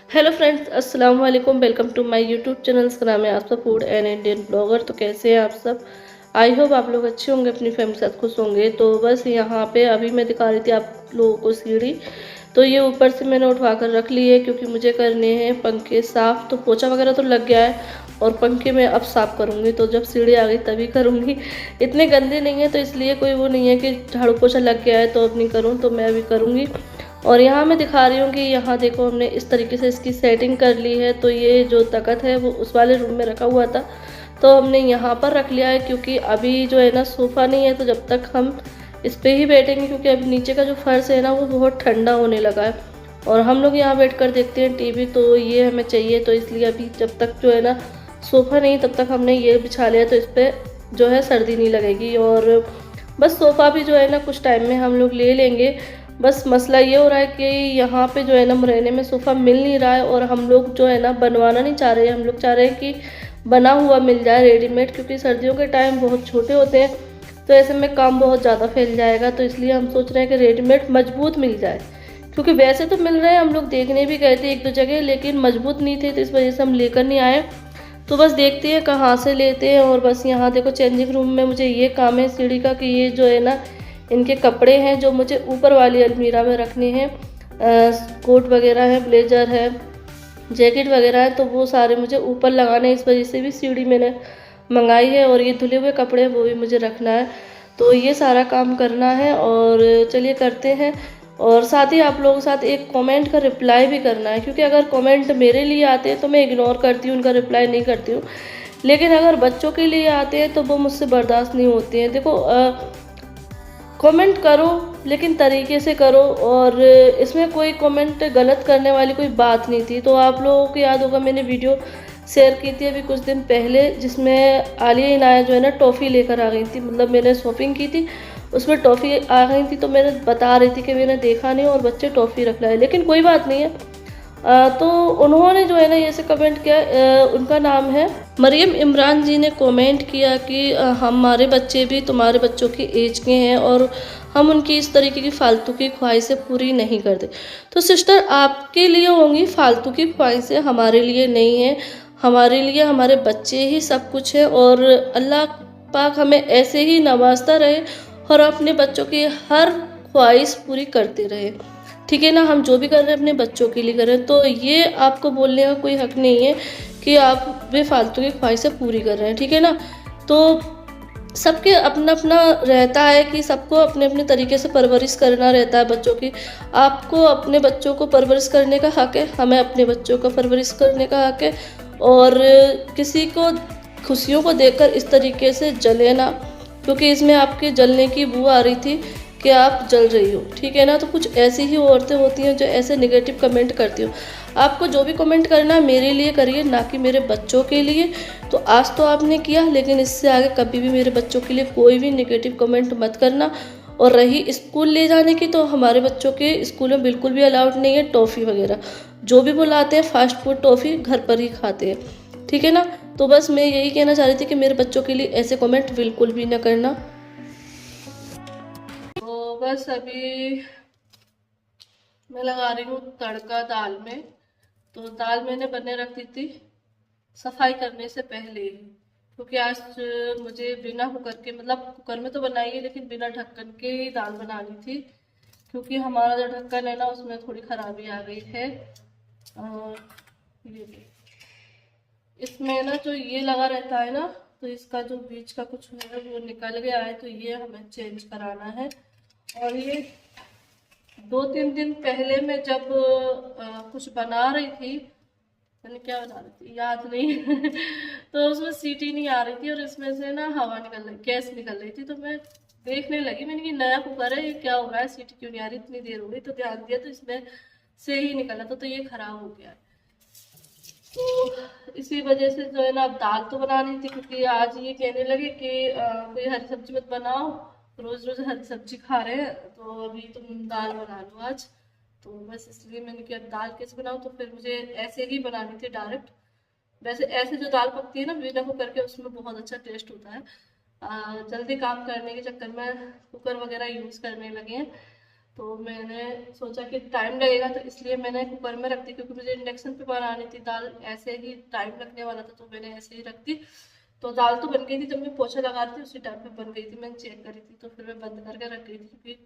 Hello friends, अस्सलाम वालेकुम। Welcome to my YouTube channel. इसका नाम है आपका फूड एंड इंडियन ब्लॉगर। तो कैसे हैं आप सब? आई होप आप लोग अच्छे होंगे, अपनी फैमिली के साथ खुश होंगे। तो बस यहाँ पे अभी मैं दिखा रही थी आप लोगों को सीढ़ी। तो ये ऊपर से मैंने उठवा कर रख ली है क्योंकि मुझे करने हैं पंखे साफ़। तो पोछा वगैरह तो लग गया है और पंखे मैं अब साफ़ करूँगी। तो जब सीढ़ी आ गई तभी करूँगी। इतने गंदे नहीं है तो इसलिए कोई वो नहीं है कि झाड़ू पोछा लग गया है तो अब नहीं करूँ, तो मैं अभी करूँगी। और यहाँ मैं दिखा रही हूँ कि यहाँ देखो हमने इस तरीके से इसकी सेटिंग कर ली है। तो ये जो तखत है वो उस वाले रूम में रखा हुआ था, तो हमने यहाँ पर रख लिया है क्योंकि अभी जो है ना सोफ़ा नहीं है, तो जब तक हम इस पर ही बैठेंगे क्योंकि अभी नीचे का जो फर्श है ना वो बहुत ठंडा होने लगा है और हम लोग यहाँ बैठ कर देखते हैं टीवी, तो ये हमें चाहिए। तो इसलिए अभी जब तक जो है ना सोफ़ा नहीं तब तक हमने ये बिछा लिया, तो इस पर जो है सर्दी नहीं लगेगी। और बस सोफ़ा भी जो है ना कुछ टाइम में हम लोग ले लेंगे। बस मसला ये हो रहा है कि यहाँ पे जो है ना मुरैने में सोफ़ा मिल नहीं रहा है और हम लोग जो है ना बनवाना नहीं चाह रहे हैं। हम लोग चाह रहे हैं कि बना हुआ मिल जाए रेडीमेड, क्योंकि सर्दियों के टाइम बहुत छोटे होते हैं तो ऐसे में काम बहुत ज़्यादा फैल जाएगा। तो इसलिए हम सोच रहे हैं कि रेडीमेड मजबूत मिल जाए, क्योंकि वैसे तो मिल रहे हैं, हम लोग देखने भी गए थे एक दो जगह लेकिन मजबूत नहीं थे, तो इस वजह से हम लेकर नहीं आए। तो बस देखते हैं कहाँ से लेते हैं। और बस यहाँ देखो चेंजिंग रूम में मुझे ये काम है सीढ़ी का कि ये जो है ना इनके कपड़े हैं जो मुझे ऊपर वाली अलमीरा में रखने हैं। कोट वगैरह है, ब्लेजर है, जैकेट वगैरह है, तो वो सारे मुझे ऊपर लगाने हैं। इस वजह से भी सीढ़ी मैंने मंगाई है और ये धुले हुए कपड़े हैं वो भी मुझे रखना है। तो ये सारा काम करना है और चलिए करते हैं। और साथ ही आप लोगों के साथ एक कमेंट का रिप्लाई भी करना है, क्योंकि अगर कमेंट मेरे लिए आते हैं तो मैं इग्नोर करती हूँ, उनका रिप्लाई नहीं करती हूँ। लेकिन अगर बच्चों के लिए आते हैं तो वो मुझसे बर्दाश्त नहीं होते हैं। देखो कमेंट करो लेकिन तरीके से करो, और इसमें कोई कमेंट गलत करने वाली कोई बात नहीं थी। तो आप लोगों को याद होगा मैंने वीडियो शेयर की थी अभी कुछ दिन पहले, जिसमें आलिया इनाया जो है ना टॉफ़ी लेकर आ गई थी। मतलब मैंने शॉपिंग की थी, उसमें टॉफ़ी आ गई थी, तो मैंने बता रही थी कि मैंने देखा नहीं और बच्चे टॉफ़ी रख लाए, लेकिन कोई बात नहीं है। तो उन्होंने जो है ना ये से कमेंट किया, उनका नाम है मरियम इमरान जी ने कमेंट किया कि हमारे बच्चे भी तुम्हारे बच्चों की एज के हैं और हम उनकी इस तरीके की फालतू की ख्वाहिशें पूरी नहीं करते। तो सिस्टर आपके लिए होंगी फालतू की ख्वाहिशें, हमारे लिए नहीं है। हमारे लिए हमारे बच्चे ही सब कुछ है और अल्लाह पाक हमें ऐसे ही नवाजता रहे और अपने बच्चों की हर ख्वाहिश पूरी करते रहे। ठीक है ना, हम जो भी कर रहे हैं अपने बच्चों के लिए कर रहे हैं, तो ये आपको बोलने का कोई हक नहीं है कि आप बेफालतू की ख्वाहिशें पूरी कर रहे हैं। ठीक है ना, तो सबके अपना अपना रहता है कि सबको अपने अपने तरीके से परवरिश करना रहता है बच्चों की। आपको अपने बच्चों को परवरिश करने का हक है, हमें अपने बच्चों का परवरिश करने का हक है। और किसी को खुशियों को देखकर इस तरीके से जले ना, क्योंकि इसमें आपके जलने की बू आ रही थी कि आप जल रही हो। ठीक है ना, तो कुछ ऐसी ही औरतें होती हैं जो ऐसे नेगेटिव कमेंट करती हो। आपको जो भी कमेंट करना है मेरे लिए करिए, ना कि मेरे बच्चों के लिए। तो आज तो आपने किया, लेकिन इससे आगे कभी भी मेरे बच्चों के लिए कोई भी नेगेटिव कमेंट मत करना। और रही स्कूल ले जाने की, तो हमारे बच्चों के स्कूल में बिल्कुल भी अलाउड नहीं है टॉफ़ी वगैरह। जो भी बुलाते हैं फास्ट फूड टॉफ़ी घर पर ही खाते हैं। ठीक है ना, तो बस मैं यही कहना चाह रही थी कि मेरे बच्चों के लिए ऐसे कमेंट बिल्कुल भी ना करना। तो बस अभी मैं लगा रही हूँ तड़का दाल में। तो दाल मैंने बने रख दी थी सफाई करने से पहले ही, क्योंकि आज मुझे बिना कुकर के, मतलब कुकर में तो बनाई है लेकिन बिना ढक्कन के ही दाल बनानी थी, क्योंकि हमारा जो ढक्कन है ना उसमें थोड़ी खराबी आ गई है। और ये इसमें ना जो ये लगा रहता है ना, तो इसका जो बीच का कुछ है वो निकल गया है, तो ये हमें चेंज कराना है। और ये 2-3 दिन पहले मैं जब कुछ बना रही थी, मैंने क्या बना रही थी याद नहीं तो उसमें सीटी नहीं आ रही थी और इसमें से ना हवा निकल रही, गैस निकल रही थी। तो मैं देखने लगी, मैंने कि नया कुकर है, ये क्या हो रहा है, सीटी क्यों नहीं आ रही, इतनी देर हो गई। तो ध्यान दिया तो इसमें से ही निकला था, तो ये खराब हो गया है। तो इसी वजह से जो है ना अब दाल तो बनानी थी, क्योंकि आज ये कहने लगे कि कोई हरी सब्जी मत बनाओ, रोज रोज हरी सब्जी खा रहे हैं, तो अभी तुम दाल बना लो आज। तो बस इसलिए मैंने किया दाल कैसे बनाऊँ, तो फिर मुझे ऐसे ही बनानी थी डायरेक्ट। वैसे ऐसे जो दाल पकती है ना बिना कुकर के, उसमें बहुत अच्छा टेस्ट होता है। जल्दी काम करने के चक्कर में कुकर वगैरह यूज़ करने लगे हैं। तो मैंने सोचा कि टाइम लगेगा तो इसलिए मैंने कुकर में रख दी, क्योंकि मुझे इंडक्शन पे बनानी थी दाल, ऐसे ही टाइम लगने वाला था तो मैंने ऐसे ही रख दी। तो दाल तो बन गई थी, जब मैं पोछा लगा रही थी उसी टाइम पे बन गई थी, मैंने चेक करी थी, तो फिर मैं बंद करके रख गई थी, क्योंकि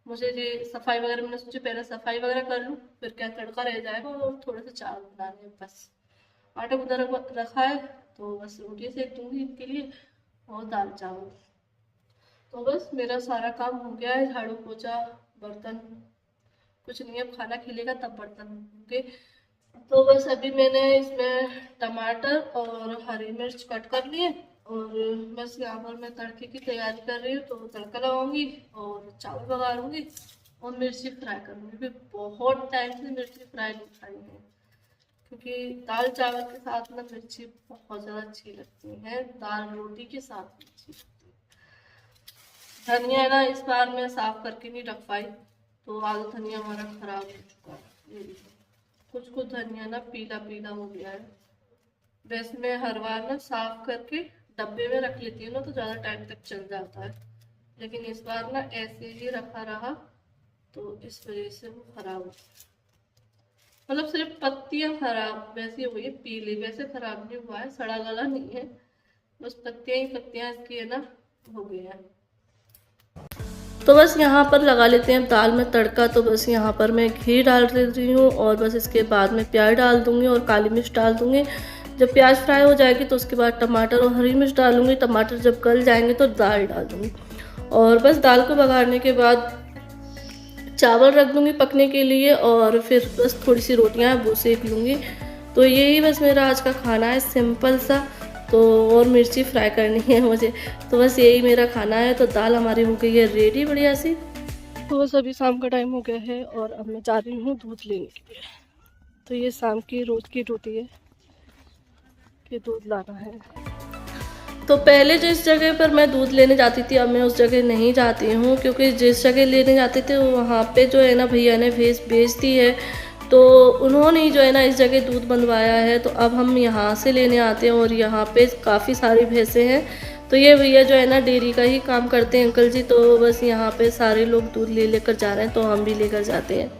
मुझे ये सफाई वगैरह, मैंने सोचा पहले सफाई वगैरह कर लूँ, फिर क्या तड़का रह जाएगा और थोड़े से चावल बनाने हैं बस। आटा उधर रखा है, तो बस रोटी सेक दूंगी इनके लिए और दाल चावल। तो बस मेरा सारा काम हो गया है, झाड़ू पोछा बर्तन कुछ नहीं है, अब खाना खिलेगा तब बर्तन होंगे। तो बस अभी मैंने इसमें टमाटर और हरी मिर्च कट कर लिए और बस यहाँ पर मैं तड़के की तैयारी कर रही हूँ। तो तड़का लगाऊंगी और चावल बघारूंगी और मिर्ची फ्राई करूंगी। भी बहुत टाइम से मिर्ची फ्राई नहीं खाई है, क्योंकि दाल चावल के साथ ना मिर्ची बहुत ज़्यादा अच्छी लगती है, दाल रोटी के साथ अच्छी लगती है। धनिया है ना, इस बार मैं साफ करके नहीं रख पाई, तो आधा धनिया हमारा खराब हो चुका है। ये देखो, कुछ कुछ धनिया ना पीला पीला हो गया है। वैसे मैं हर बार ना साफ करके डब्बे में रख लेती हूँ ना, तो ज़्यादा टाइम तक चल जाता है, लेकिन इस बार ना ऐसे ही रखा रहा तो इस वजह से वो खराब हो, मतलब सिर्फ पत्तियां खराब वैसी हुई है, पीली, वैसे खराब नहीं हुआ है, सड़ा गला नहीं है, बस पत्तियां ही पत्तियां इसकी है ना हो गई है। तो बस यहाँ पर लगा लेते हैं दाल में तड़का। तो बस यहाँ पर मैं घी डाल रही हूँ और बस इसके बाद में प्याज डाल दूँगी और काली मिर्च डाल दूँगी। जब प्याज फ्राई हो जाएगी तो उसके बाद टमाटर और हरी मिर्च डालूँगी। टमाटर जब गल जाएंगे तो दाल डाल दूँगी और बस दाल को बघारने के बाद चावल रख दूँगी पकने के लिए और फिर बस थोड़ी सी रोटियाँ वो सेक लूँगी। तो यही बस मेरा आज का खाना है, सिंपल सा। तो और मिर्ची फ्राई करनी है मुझे, तो बस यही मेरा खाना है। तो दाल हमारी हो गई है रेडी बढ़िया सी। तो बस अभी शाम का टाइम हो गया है और अब मैं जा रही हूँ दूध लेने के लिए। तो ये शाम की रोज़ की ड्यूटी है कि दूध लाना है। तो पहले जिस जगह पर मैं दूध लेने जाती थी अब मैं उस जगह नहीं जाती हूँ, क्योंकि जिस जगह लेने जाते थे वहाँ पे जो है ना भैया ने भैंस बेच दी है, तो उन्होंने ही जो है ना इस जगह दूध बंधवाया है। तो अब हम यहाँ से लेने आते हैं और यहाँ पे काफ़ी सारी भैंसें हैं। तो ये भैया जो है ना डेयरी का ही काम करते हैं अंकल जी। तो बस यहाँ पे सारे लोग दूध ले लेकर जा रहे हैं, तो हम भी लेकर जाते हैं।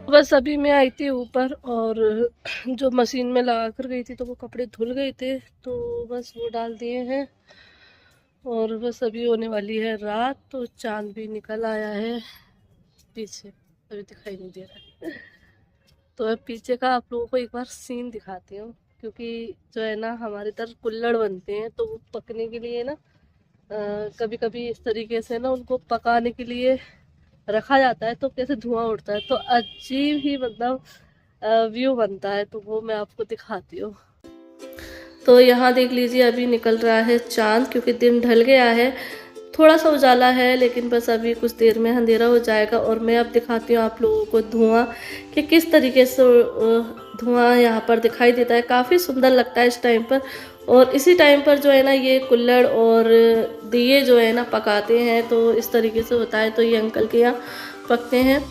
बस अभी मैं आई थी ऊपर और जो मशीन में लगा कर गई थी तो वो कपड़े धुल गए थे, तो बस वो डाल दिए हैं और बस अभी होने वाली है रात। तो चांद भी निकल आया है पीछे, अभी दिखाई नहीं दे रहा है। तो अब पीछे का आप लोगों को एक बार सीन दिखाती हूँ, क्योंकि जो है ना हमारे इधर कुल्हड़ बनते हैं, तो वो पकने के लिए ना कभी कभी इस तरीके से ना उनको पकाने के लिए रखा जाता है, तो कैसे धुआं उठता है, तो अजीब ही मतलब व्यू बनता है। तो वो मैं आपको दिखाती हूँ। तो यहाँ देख लीजिए अभी निकल रहा है चांद, क्योंकि दिन ढल गया है, थोड़ा सा उजाला है, लेकिन बस अभी कुछ देर में अंधेरा हो जाएगा। और मैं अब दिखाती हूँ आप लोगों को धुआं कि किस तरीके से धुआं यहाँ पर दिखाई देता है, काफ़ी सुंदर लगता है इस टाइम पर। और इसी टाइम पर जो है ना ये कुल्हड़ और दिए जो है ना पकाते हैं, तो इस तरीके से होता है। तो ये अंकल के यहाँ पकते हैं।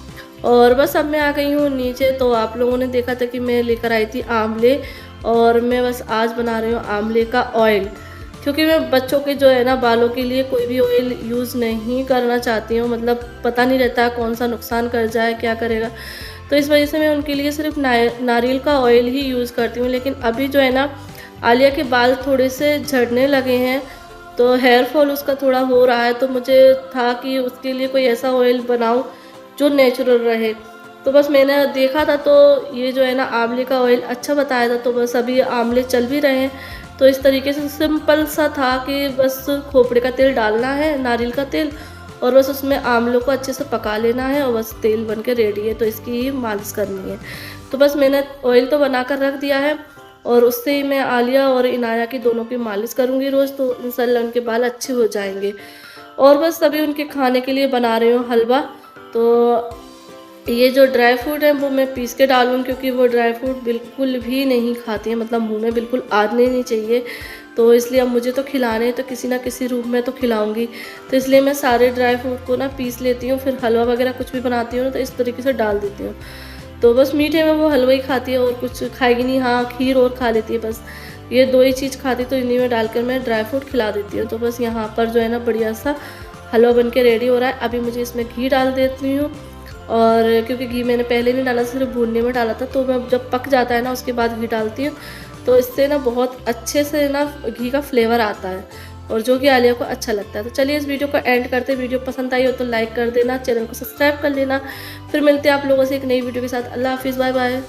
और बस अब मैं आ गई हूँ नीचे। तो आप लोगों ने देखा था कि मैं लेकर आई थी आंवले, और मैं बस आज बना रही हूँ आंवले का ऑयल, क्योंकि मैं बच्चों के जो है ना बालों के लिए कोई भी ऑयल यूज़ नहीं करना चाहती हूँ, मतलब पता नहीं रहता कौन सा नुकसान कर जाए, क्या करेगा। तो इस वजह से मैं उनके लिए सिर्फ नारियल का ऑयल ही यूज़ करती हूँ। लेकिन अभी जो है ना आलिया के बाल थोड़े से झड़ने लगे हैं, तो हेयर फॉल उसका थोड़ा हो रहा है, तो मुझे था कि उसके लिए कोई ऐसा ऑयल बनाऊँ जो नेचुरल रहे। तो बस मैंने देखा था, तो ये जो है ना आंवले का ऑयल अच्छा बताया था, तो बस अभी आंवले चल भी रहे हैं। तो इस तरीके से सिंपल सा था कि बस खोपड़े का तेल डालना है, नारियल का तेल, और बस उसमें आंवलों को अच्छे से पका लेना है और बस तेल बन के रेडी है। तो इसकी ही मालिश करनी है। तो बस मैंने ऑयल तो बना कर रख दिया है और उससे ही मैं आलिया और इनाया की दोनों की मालिश करूँगी रोज़, तो इंशाल्लाह उनके बाल अच्छे हो जाएंगे। और बस अभी उनके खाने के लिए बना रही हूँ हलवा। तो ये जो ड्राई फ्रूट है वो मैं पीस के डालूँ, क्योंकि वो ड्राई फ्रूट बिल्कुल भी नहीं खाती है, मतलब मुंह में बिल्कुल आने नहीं चाहिए। तो इसलिए अब मुझे तो खिलाने हैं, तो किसी ना किसी रूप में तो खिलाऊंगी। तो इसलिए मैं सारे ड्राई फ्रूट को ना पीस लेती हूँ, फिर हलवा वगैरह कुछ भी बनाती हूँ तो इस तरीके से डाल देती हूँ। तो बस मीठे में वो हलवा ही खाती है और कुछ खाएगी नहीं। हाँ, खीर और खा लेती है, बस ये दो ही चीज़ खाती, तो इन्हीं में डालकर मैं ड्राई फ्रूट खिला देती हूँ। तो बस यहाँ पर जो है ना बढ़िया सा हलवा बन के रेडी हो रहा है। अभी मुझे इसमें घी डाल देती हूँ, और क्योंकि घी मैंने पहले नहीं डाला, सिर्फ भूनने में डाला था, तो मैं जब पक जाता है ना उसके बाद घी डालती हूँ, तो इससे ना बहुत अच्छे से ना घी का फ्लेवर आता है, और जो कि आलिया को अच्छा लगता है। तो चलिए इस वीडियो को एंड करते हैं। वीडियो पसंद आई हो तो लाइक कर देना, चैनल को सब्सक्राइब कर लेना। फिर मिलते हैं आप लोगों से एक नई वीडियो के साथ। अल्लाह हाफिज़, बाय बाय।